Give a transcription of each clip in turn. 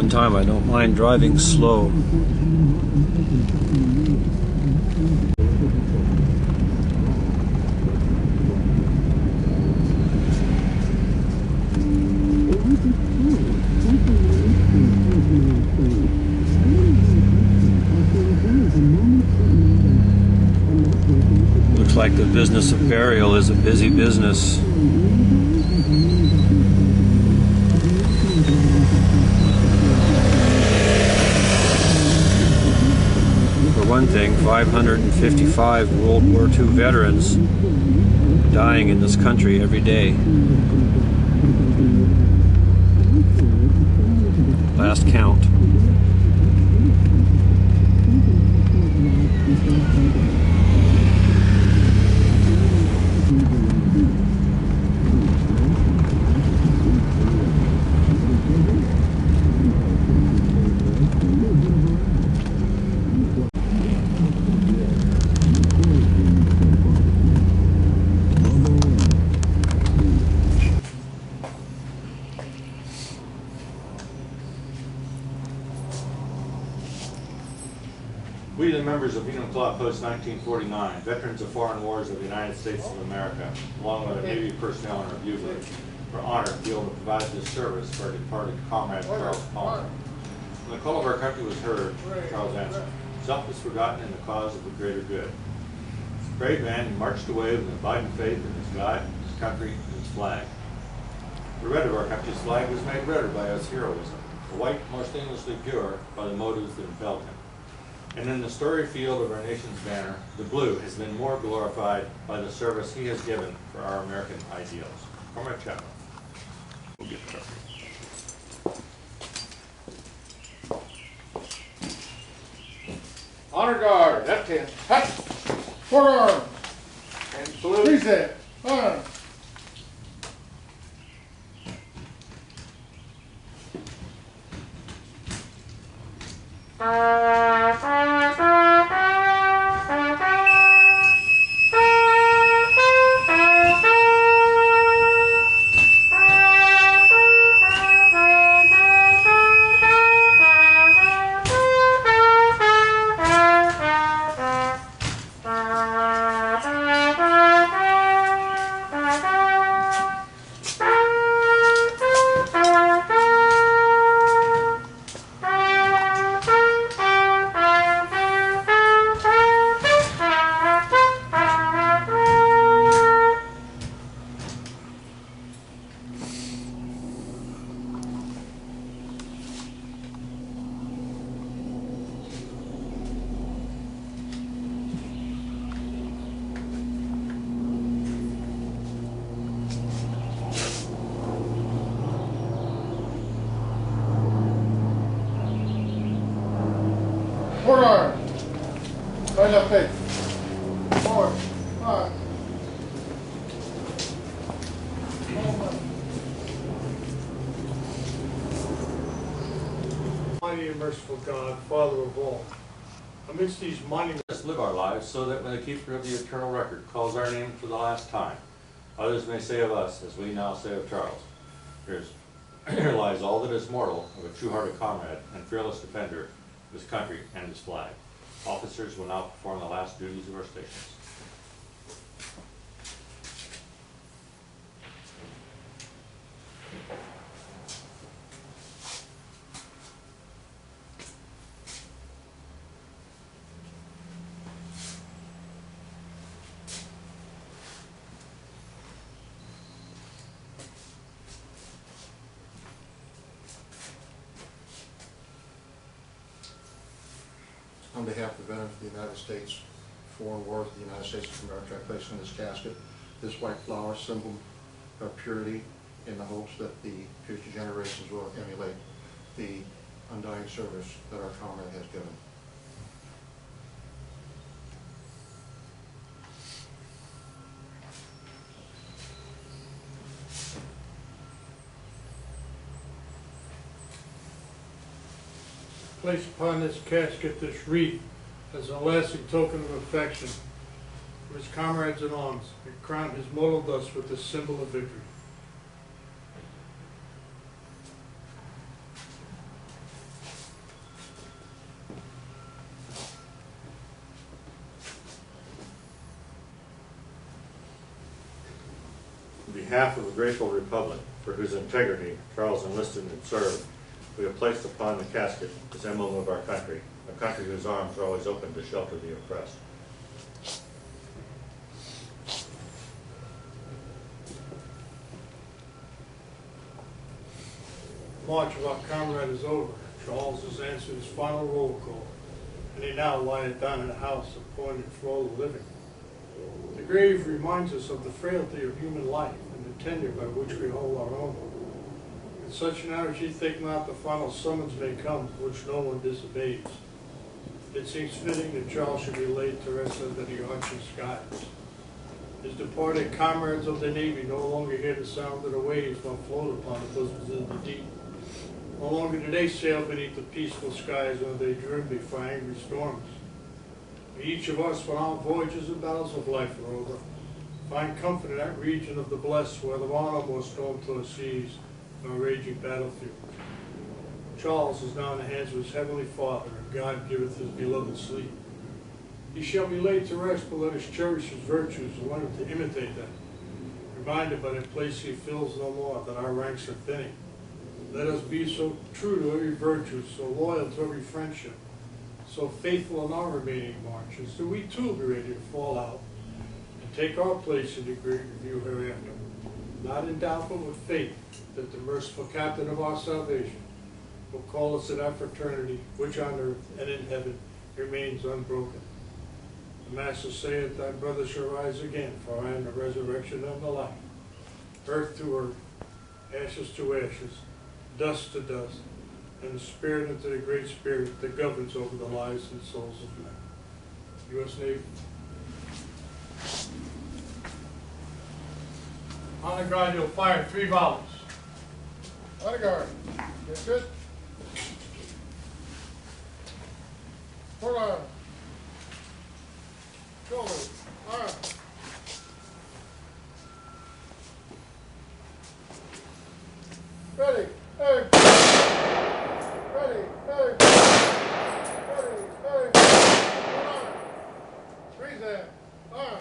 same time, I don't mind driving slow. Looks like the business of burial is a busy business. For one thing, 555 World War II veterans dying in this country every day. Last count. We, the members of Penal Club Post 1949, veterans of foreign wars of the United States of America, along with our Navy personnel and our buglers, are honored to be able to provide this service for our departed comrade Charles Palmer. When the call of our country was heard, Charles answered, "Self was forgotten in the cause of the greater good." As a brave man, he marched away with an abiding faith in his God, his country, and his flag. The red of our country's flag was made redder by his heroism, the white more stainlessly pure by the motives that impelled him. And in the storied field of our nation's banner, the blue has been more glorified by the service he has given for our American ideals. Comrade Chapman. We'll get started. Honor guard, left hand, hut, forearm, And salute. reset, honor. Forearm, right left leg, forward, on. Mighty and merciful God, Father of all, amidst these monuments, Let us live our lives so that when the keeper of the eternal record calls our name for the last time, others may say of us, as we now say of Charles, here lies all that is mortal of a true-hearted comrade and fearless defender of his country and his flag. Officers will now perform the last duties of our stations. On behalf of the veterans of the United States, foreign wars of the United States of America, I place in this casket this white flower, symbol of purity, in the hopes that the future generations will emulate the undying service that our comrade has given. place upon this casket this wreath as a lasting token of affection for his comrades in arms, and crown his mortal dust with this symbol of victory. behalf of the grateful republic for whose integrity Charles enlisted and served, we have placed upon the casket this emblem of our country, a country whose arms are always open to shelter the oppressed. March of our comrade is over. Charles has answered his final roll call, and he now lieth down in a house appointed for all the living. The grave reminds us of the frailty of human life and the tenure by which we hold our own. In such an hour as ye think not, the final summons may come, which no one disobeys. It seems fitting that Charles should be laid to rest under the arching skies. His departed comrades of the Navy no longer hear the sound of the waves nor float upon the bosoms of the deep. No longer do they sail beneath the peaceful skies nor they dream before angry storms. May each of us, when our voyages and battles of life are over, find comfort in that region of the blessed where there are no more storm-tossed seas nor raging battlefields. Charles is now in the hands of his heavenly Father, and God giveth his beloved sleep. He shall be laid to rest, but let us cherish his virtues and learn to imitate them. Reminded by the place he fills no more that our ranks are thinning. Let us be so true to every virtue, so loyal to every friendship, so faithful in our remaining marches, that we too be ready to fall out and take our place in the great review hereafter. Not in doubt, but with faith, that the merciful captain of our salvation will call us to that fraternity which on earth and in heaven remains unbroken. The Master saith, thy brother shall rise again, for I am the resurrection and the life. Earth to earth, ashes to ashes, dust to dust, and the spirit into the great spirit that governs over the lives and souls of men. U.S. Navy. Honor guard, you'll fire 3 volleys. Honor guard. Get good. Hold on. Shoulder. Arm. Ready. Aim. Ready. Aim. Ready. Aim. Hold on. Breathe there. Arm.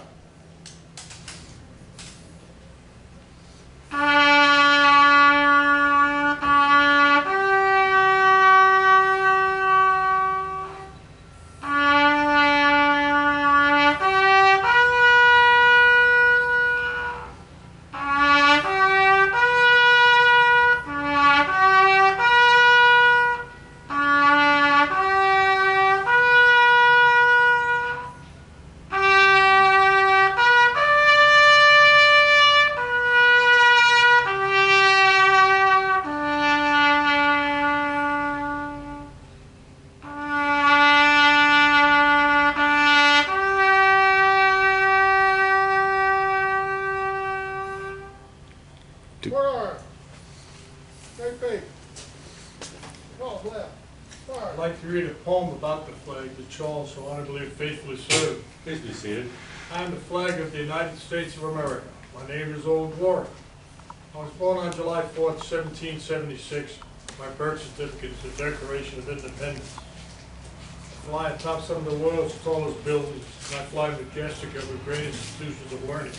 I'd like to read a poem about the flag that Charles so honorably and faithfully served. Please be seated. I am the flag of the United States of America. My name is Old Warwick. I was born on July 4th, 1776. My birth certificate is the Declaration of Independence. I fly atop some of the world's tallest buildings, and I fly majestic over great institutions of learning.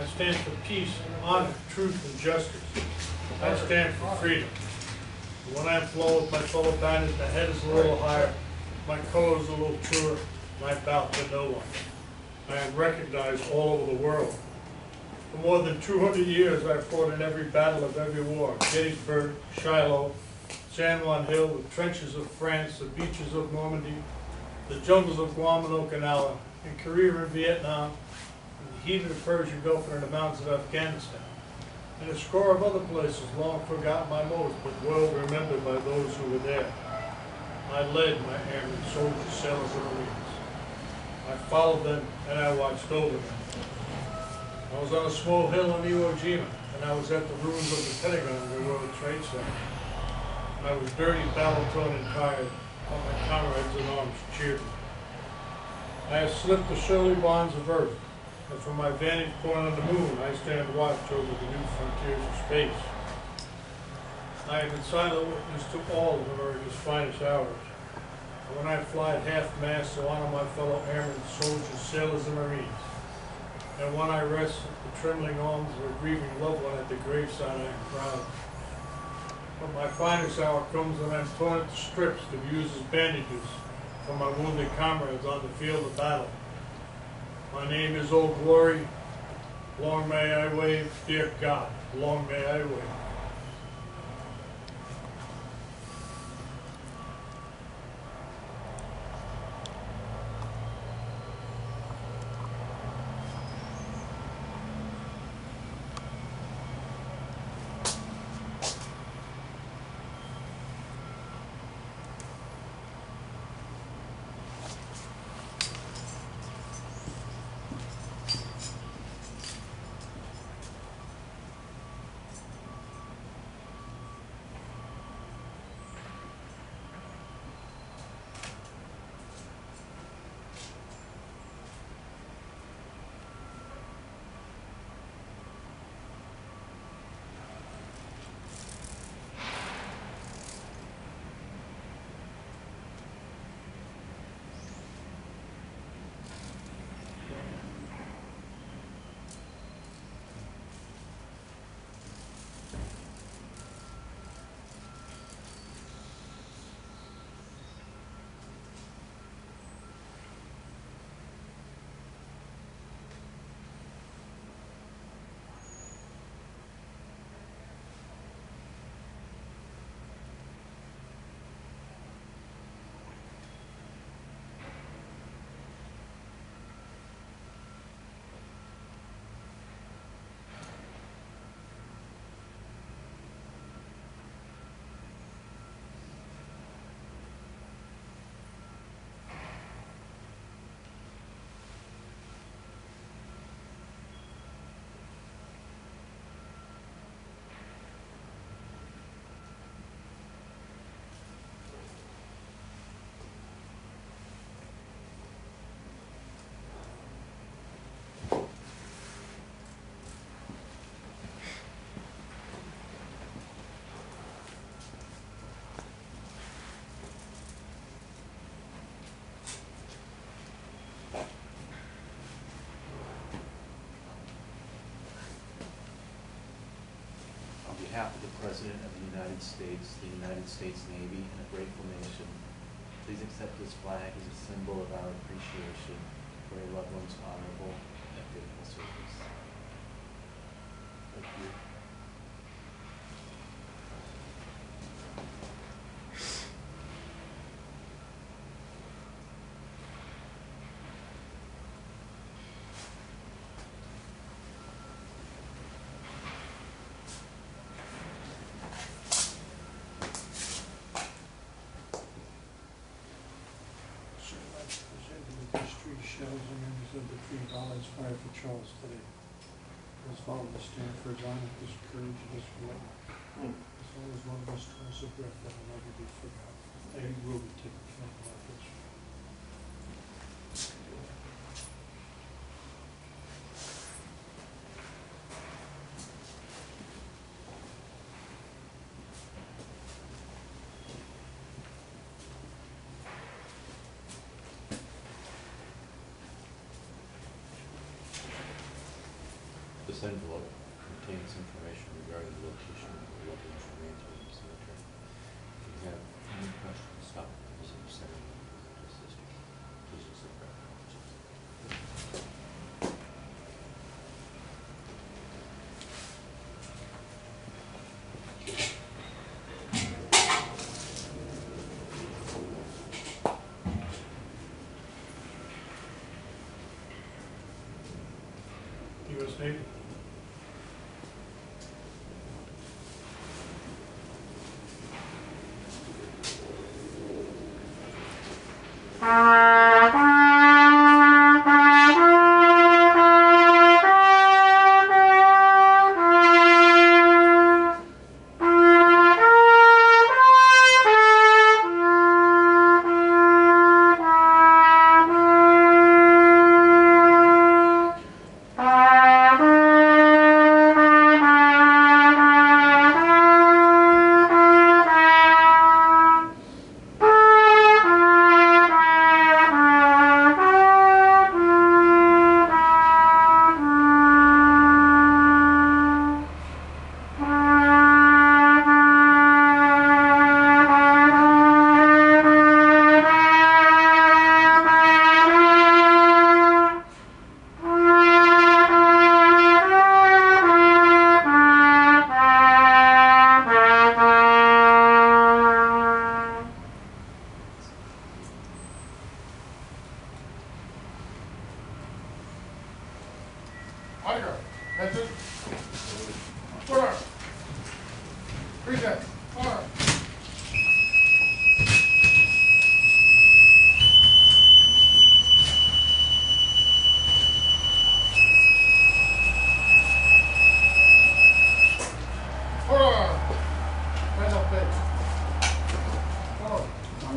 I stand for peace, honor, truth, and justice. I stand for freedom. And when I flow with my fellow diners, my head is a little higher, my color is a little truer, and I bow to no one. I am recognized all over the world. For more than 200 years, I fought in every battle of every war: Gettysburg, Shiloh, San Juan Hill, the trenches of France, the beaches of Normandy, the jungles of Guam and Okinawa, in Korea and Vietnam, in the heat of the Persian Gulf and in the mountains of Afghanistan, and a score of other places long forgotten by most, but well remembered by those who were there. I led my airmen, soldiers, sailors, and marines. I followed them and I watched over them. I was on a small hill on Iwo Jima, and I was at the ruins of the Pentagon and the World Trade Center. I was dirty, battle-torn, and tired, but my comrades in arms cheered me. I have slipped the surely bonds of earth, and from my vantage point on the moon, I stand watch over the new frontiers of space. I have been silent witness to all of America's finest hours. And when I fly at half-mast to honor my fellow airmen, soldiers, sailors, and marines, And when I rest the trembling arms of a grieving loved one at the graveside, I am proud. But my finest hour comes when I am torn into strips to be used as bandages for my wounded comrades on the field of battle. My name is Old Glory. Long may I wave, dear God, long may I wave. On behalf of the President of the United States Navy, and a grateful nation, please accept this flag as a symbol of our appreciation for your loved one's honorable and faithful service. Thank you. Shells and members of the three ballots fired for Charles today. As followed to stand for his honor, his courage, and his commitment. As long as one of us draws a breath that will never be forgotten. And he will be taken care of like this. This envelope contains information regarding the location of the loved one's remains within the cemetery. If you have any questions, stop visiting the cemetery to assist you. Please accept that. U.S. Navy.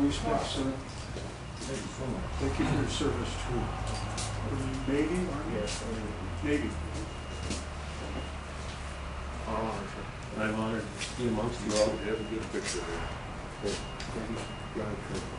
Respect, sir. Thank you for your service too. Navy, Army? Yes. Navy. I'm honored to be amongst you all. Have a good picture there. Thank you.